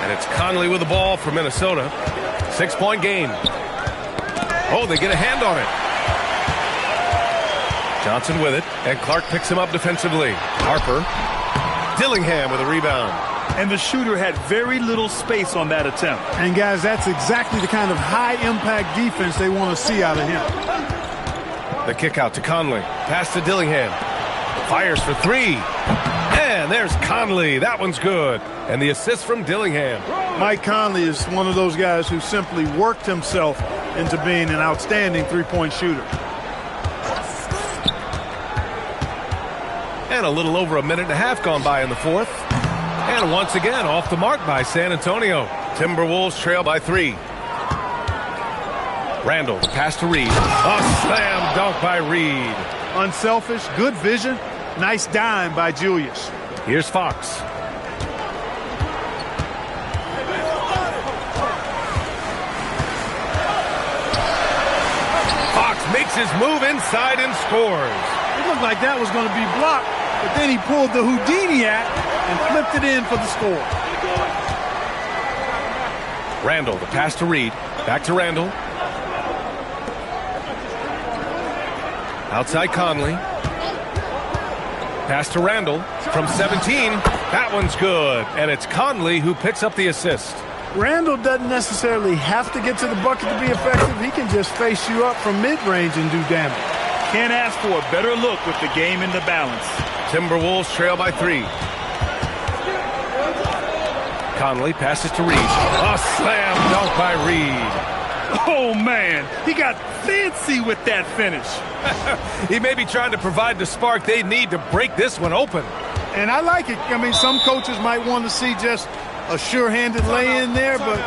[SPEAKER 1] And it's Conley with the ball for Minnesota. 6-point game. Oh, they get a hand on it. Johnson with it, and Clark picks him up defensively. Harper. Dillingham with a rebound.
[SPEAKER 2] And the shooter had very little space on that attempt.
[SPEAKER 3] And, guys, that's exactly the kind of high-impact defense they want to see out of him.
[SPEAKER 1] The kick out to Conley. Pass to Dillingham. Fires for 3. And there's Conley. That one's good. And the assist from Dillingham.
[SPEAKER 3] Mike Conley is one of those guys who simply worked himself into being an outstanding three-point shooter.
[SPEAKER 1] And a little over a minute and a half gone by in the 4th. And once again, off the mark by San Antonio. Timberwolves trail by 3. Randall, pass to Reed. A slam dunk by Reed.
[SPEAKER 3] Unselfish, good vision. Nice dime by Julius.
[SPEAKER 1] Here's Fox. Fox makes his move inside and scores.
[SPEAKER 3] It looked like that was going to be blocked, but then he pulled the Houdini act and flipped it in for the score.
[SPEAKER 1] Randall, the pass to Reed. Back to Randall. Outside Conley. Pass to Randall from 17. That one's good. And it's Conley who picks up the assist.
[SPEAKER 3] Randall doesn't necessarily have to get to the bucket to be effective. He can just face you up from mid-range and do damage.
[SPEAKER 2] Can't ask for a better look with the game in the balance.
[SPEAKER 1] Timberwolves trail by 3. Conley passes to Reed. A slam dunk by Reed.
[SPEAKER 2] Oh, man, he got fancy with that finish.
[SPEAKER 1] He may be trying to provide the spark they need to break this one open.
[SPEAKER 3] And I like it. I mean, some coaches might want to see just a sure-handed lay-in there, but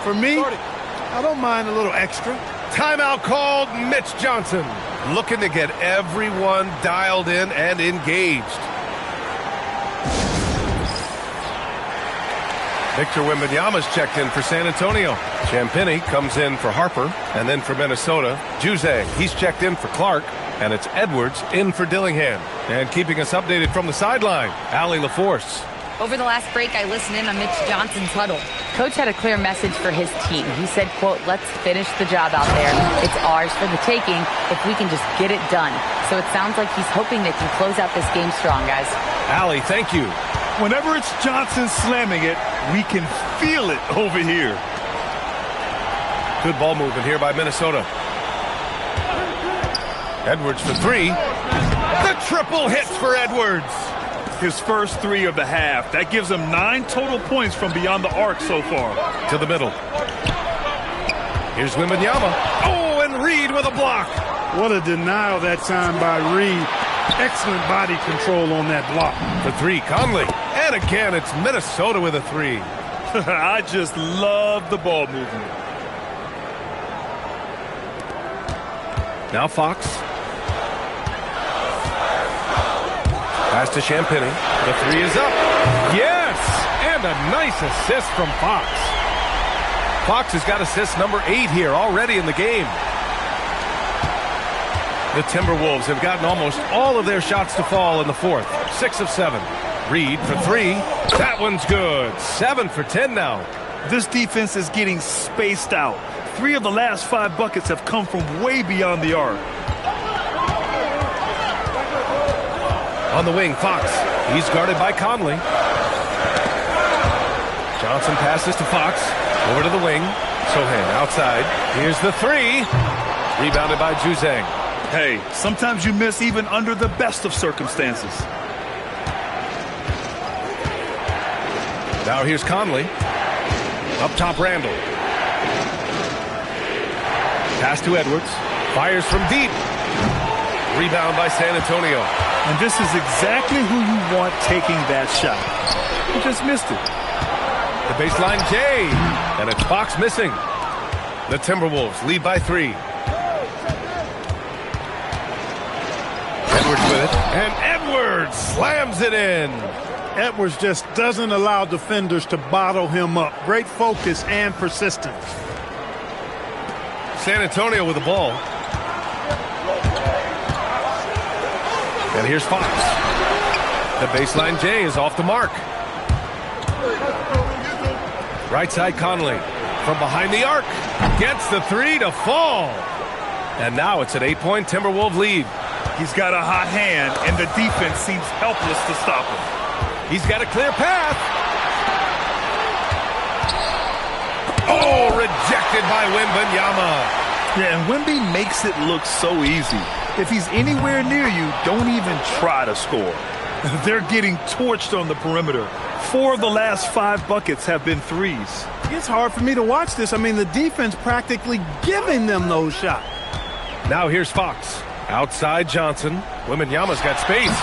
[SPEAKER 3] for me, I don't mind a little extra.
[SPEAKER 1] Timeout called. Mitch Johnson looking to get everyone dialed in and engaged. Victor Wembanyama's checked in for San Antonio. Champagnie comes in for Harper, and then for Minnesota, Juzang, he's checked in for Clark. And it's Edwards in for Dillingham. And keeping us updated from the sideline, Allie LaForce.
[SPEAKER 4] Over the last break, I listened in on Mitch Johnson's huddle. Coach had a clear message for his team. He said, quote, "Let's finish the job out there. It's ours for the taking if we can just get it done." So it sounds like he's hoping they can close out this game strong, guys.
[SPEAKER 1] Allie, thank you.
[SPEAKER 2] Whenever it's Johnson slamming it, we can feel it over here.
[SPEAKER 1] Good ball movement here by Minnesota. Edwards for three. The triple hits for Edwards.
[SPEAKER 2] His first 3 of the half. That gives him 9 total points from beyond the arc so far.
[SPEAKER 1] To the middle. Here's Wembanyama. Oh, and Reed with a block.
[SPEAKER 3] What a denial that time by Reed. Excellent body control on that block.
[SPEAKER 1] For three, Conley. And again, it's Minnesota with a three.
[SPEAKER 2] I just love the ball movement.
[SPEAKER 1] Now Fox. Pass to Champagny. The three is up. Yes! And a nice assist from Fox. Fox has got assist number 8 here already in the game. The Timberwolves have gotten almost all of their shots to fall in the fourth. 6 of 7. Reed for three. That one's good. 7 for 10 now.
[SPEAKER 2] This defense is getting spaced out. 3 of the last 5 buckets have come from way beyond the arc.
[SPEAKER 1] On the wing, Fox. He's guarded by Conley. Johnson passes to Fox. Over to the wing. Sohan outside. Here's the three. Rebounded by Juzang.
[SPEAKER 2] Hey, sometimes you miss even under the best of circumstances.
[SPEAKER 1] Now here's Conley. Up top, Randall. Pass to Edwards. Fires from deep. Rebound by San Antonio.
[SPEAKER 2] And this is exactly who you want taking that shot. He just missed it.
[SPEAKER 1] The baseline J. And it's Fox missing. The Timberwolves lead by 3. Edwards with it. And Edwards slams it in.
[SPEAKER 3] Edwards just doesn't allow defenders to bottle him up. Great focus and persistence.
[SPEAKER 1] San Antonio with the ball. And here's Fox. The baseline J is off the mark. Right side Conley. From behind the arc. Gets the three to fall. And now it's an 8-point Timberwolves lead.
[SPEAKER 2] He's got a hot hand, and the defense seems helpless to stop him.
[SPEAKER 1] He's got a clear path. Oh, rejected by Wembanyama.
[SPEAKER 2] Yeah, and Wemby makes it look so easy. If he's anywhere near you, don't even try to score. They're getting torched on the perimeter. 4 of the last 5 buckets have been threes.
[SPEAKER 3] It's hard for me to watch this. I mean, the defense practically giving them those shots.
[SPEAKER 1] Now here's Fox. Outside Johnson. Wembanyama's got space.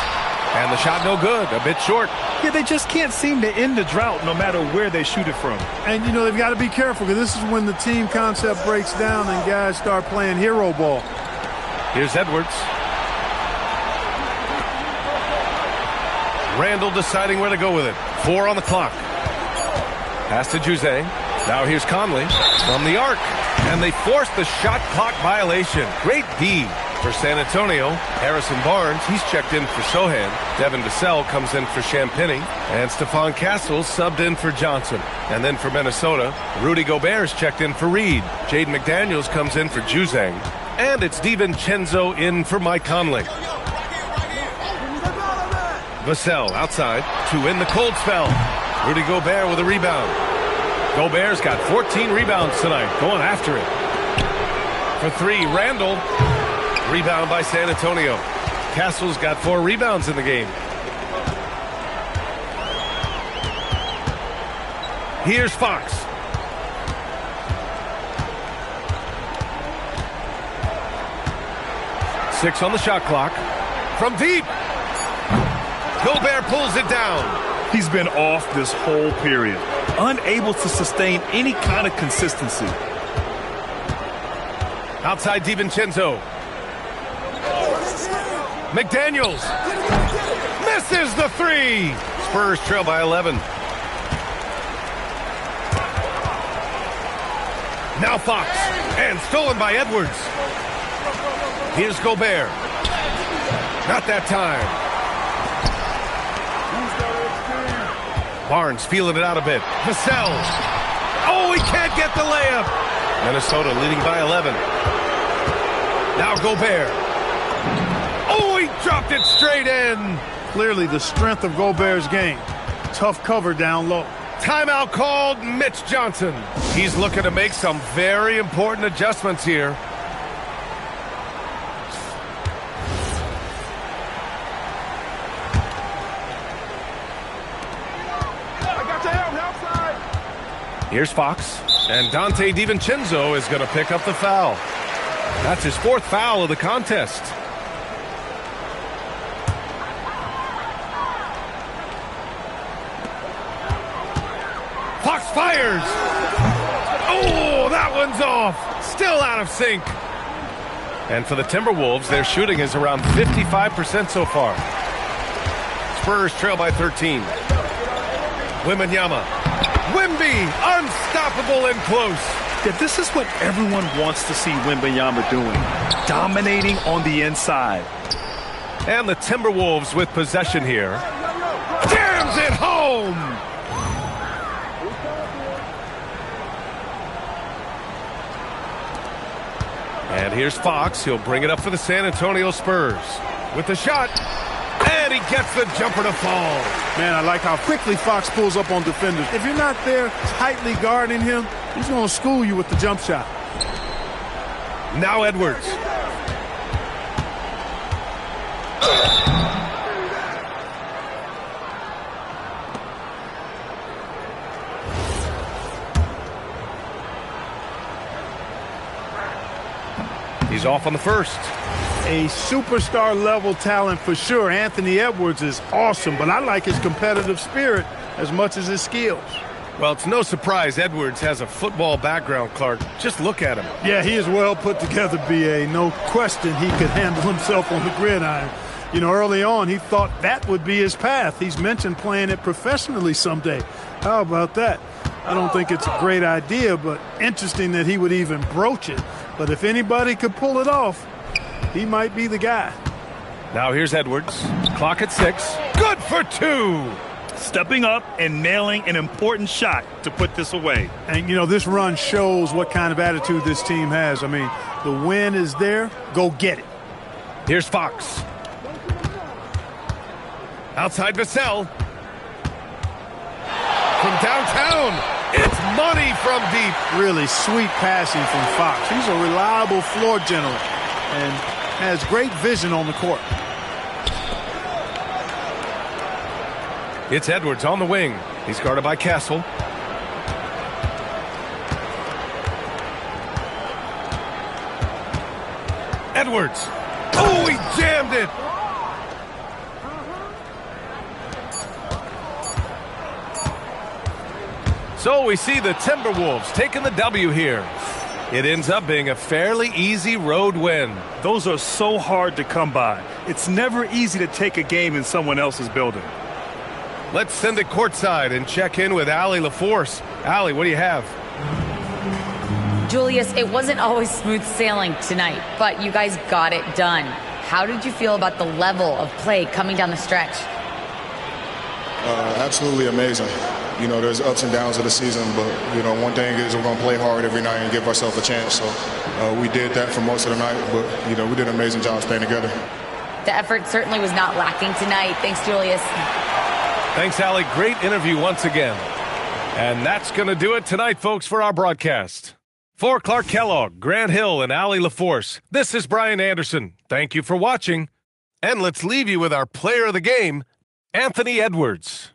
[SPEAKER 1] And the shot no good. A bit short.
[SPEAKER 2] Yeah, they just can't seem to end the drought no matter where they shoot it from.
[SPEAKER 3] And, you know, they've got to be careful because this is when the team concept breaks down and guys start playing hero ball.
[SPEAKER 1] Here's Edwards. Randall deciding where to go with it. 4 on the clock. Pass to Juzang. Now here's Conley from the arc. And they force the shot clock violation. Great D for San Antonio. Harrison Barnes, he's checked in for Sohan. Devin Vassell comes in for Champagny. And Stephon Castles subbed in for Johnson. And then for Minnesota, Rudy Gobert's checked in for Reed. Jaden McDaniels comes in for Juzang. And it's DiVincenzo in for Mike Conley. Vassell outside to win the cold spell. Rudy Gobert with a rebound. Gobert's got 14 rebounds tonight, going after it. For 3, Randall. Rebound by San Antonio. Castle's got 4 rebounds in the game. Here's Fox. Six on the shot clock. From deep. Gobert pulls it down.
[SPEAKER 2] He's been off this whole period, unable to sustain any kind of consistency.
[SPEAKER 1] Outside DiVincenzo. McDaniels misses the 3. Spurs trail by 11. Now Fox, and stolen by Edwards. Here's Gobert. Not that time. Barnes feeling it out a bit. Vassell. Oh, he can't get the layup. Minnesota leading by 11. Now Gobert. Oh, he dropped it straight in.
[SPEAKER 3] Clearly the strength of Gobert's game. Tough cover down low.
[SPEAKER 1] Timeout called. Mitch Johnson. He's looking to make some very important adjustments here. Here's Fox, and Dante DiVincenzo is going to pick up the foul. That's his 4th foul of the contest. Fox fires. Oh, that one's off. Still out of sync. And for the Timberwolves, their shooting is around 55% so far. Spurs trail by 13. Wembanyama. Wemby, unstoppable and close.
[SPEAKER 2] Yeah, this is what everyone wants to see Wembanyama doing, dominating on the inside.
[SPEAKER 1] And the Timberwolves with possession here. Jams it home! And here's Fox. He'll bring it up for the San Antonio Spurs. With the shot. And he gets the jumper to fall.
[SPEAKER 3] Man, I like how quickly Fox pulls up on defenders. If you're not there tightly guarding him, he's going to school you with the jump shot.
[SPEAKER 1] Now Edwards. He's off on the first.
[SPEAKER 3] A superstar level talent for sure. Anthony Edwards is awesome, but I like his competitive spirit as much as his skills.
[SPEAKER 1] Well, it's no surprise Edwards has a football background, Clark. Just look at him.
[SPEAKER 3] Yeah, he is well put together, B.A. No question he could handle himself on the gridiron. You know, early on, he thought that would be his path. He's mentioned playing it professionally someday. How about that? I don't think it's a great idea, but interesting that he would even broach it. But if anybody could pull it off, he might be the guy.
[SPEAKER 1] Now here's Edwards. Clock at 6. Good for 2.
[SPEAKER 2] Stepping up and nailing an important shot to put this away.
[SPEAKER 3] And, you know, this run shows what kind of attitude this team has. I mean, the win is there. Go get it.
[SPEAKER 1] Here's Fox. Outside Vassell. From downtown. It's money from deep.
[SPEAKER 3] Really sweet passing from Fox. He's a reliable floor general and has great vision on the court.
[SPEAKER 1] It's Edwards on the wing. He's guarded by Castle. Edwards. Oh, he jammed it. So we see the Timberwolves taking the W here. It ends up being a fairly easy road win.
[SPEAKER 2] Those are so hard to come by. It's never easy to take a game in someone else's building.
[SPEAKER 1] Let's send it courtside and check in with Allie LaForce. Allie, what do you have?
[SPEAKER 4] Julius, it wasn't always smooth sailing tonight, but you guys got it done. How did you feel about the level of play coming down the stretch?
[SPEAKER 9] Absolutely amazing. You know, there's ups and downs of the season, but, you know, one thing is we're going to play hard every night and give ourselves a chance. So we did that for most of the night, but, you know, we did an amazing job staying together.
[SPEAKER 4] The effort certainly was not lacking tonight. Thanks, Julius.
[SPEAKER 1] Thanks, Allie. Great interview once again. And that's going to do it tonight, folks, for our broadcast. For Clark Kellogg, Grant Hill, and Allie LaForce, this is Brian Anderson. Thank you for watching. And let's leave you with our player of the game, Anthony Edwards.